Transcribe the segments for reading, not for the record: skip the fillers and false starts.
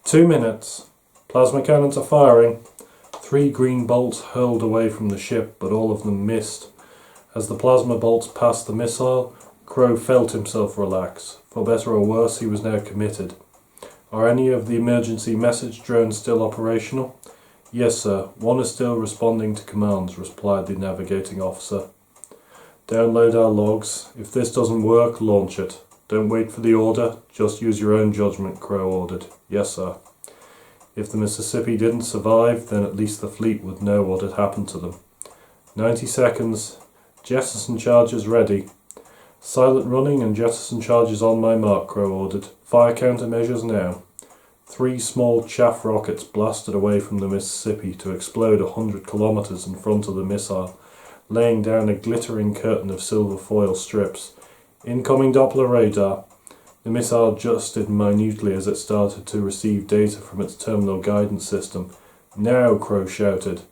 2 minutes. Plasma cannons are firing. 3 green bolts hurled away from the ship, but all of them missed. As the plasma bolts passed the missile, Crow felt himself relax. For better or worse, he was now committed. Are any of the emergency message drones still operational? Yes, sir. One is still responding to commands, replied the navigating officer. Download our logs. If this doesn't work, launch it. Don't wait for the order, just use your own judgment, Crow ordered. Yes, sir. If the Mississippi didn't survive, then at least the fleet would know what had happened to them. 90 seconds. Jettison charges ready. Silent running and jettison charges on my mark, Crow ordered. Fire countermeasures now. 3 small chaff rockets blasted away from the Mississippi to explode 100 kilometers in front of the missile, laying down a glittering curtain of silver foil strips. Incoming Doppler radar. The missile adjusted minutely as it started to receive data from its terminal guidance system. Now, Crow shouted.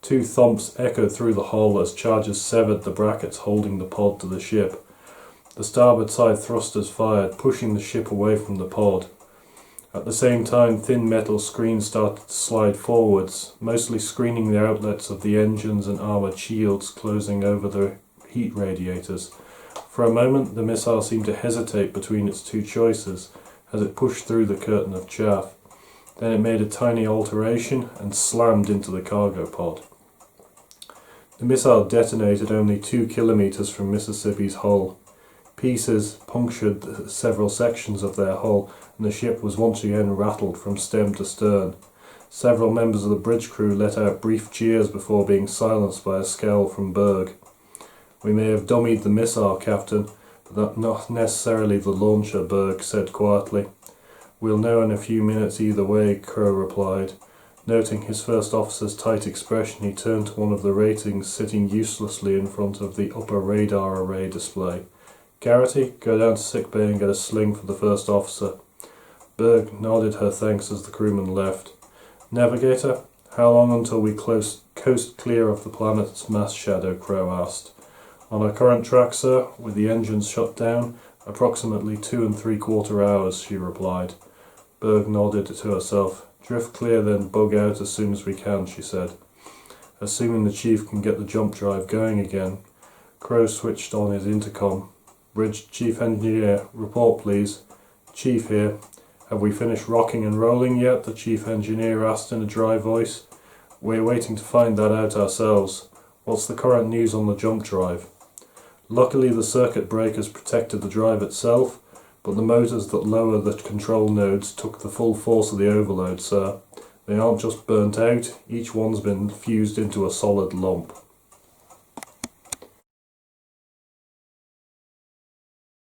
2 thumps echoed through the hull as charges severed the brackets holding the pod to the ship. The starboard side thrusters fired, pushing the ship away from the pod. At the same time, thin metal screens started to slide forwards, mostly screening the outlets of the engines and armoured shields closing over the heat radiators. For a moment, the missile seemed to hesitate between its 2 choices as it pushed through the curtain of chaff. Then it made a tiny alteration and slammed into the cargo pod. The missile detonated only 2 kilometers from Mississippi's hull. Pieces punctured several sections of their hull, and the ship was once again rattled from stem to stern. Several members of the bridge crew let out brief cheers before being silenced by a scowl from Berg. We may have dummied the missile, Captain, but not necessarily the launcher, Berg said quietly. We'll know in a few minutes either way, Crow replied. Noting his first officer's tight expression, he turned to one of the ratings sitting uselessly in front of the upper radar array display. Garrity, go down to sickbay and get a sling for the first officer. Berg nodded her thanks as the crewman left. Navigator, how long until we coast clear of the planet's mass shadow? Crow asked. On our current track, sir, with the engines shut down, approximately 2 3/4 hours, she replied. Berg nodded to herself. Drift clear, then bug out as soon as we can, she said. Assuming the chief can get the jump drive going again. Crow switched on his intercom. Bridge Chief Engineer, report please. Chief here. Have we finished rocking and rolling yet? The Chief Engineer asked in a dry voice. We're waiting to find that out ourselves. What's the current news on the jump drive? Luckily the circuit breakers protected the drive itself, but the motors that lower the control nodes took the full force of the overload, sir. They aren't just burnt out, each one's been fused into a solid lump.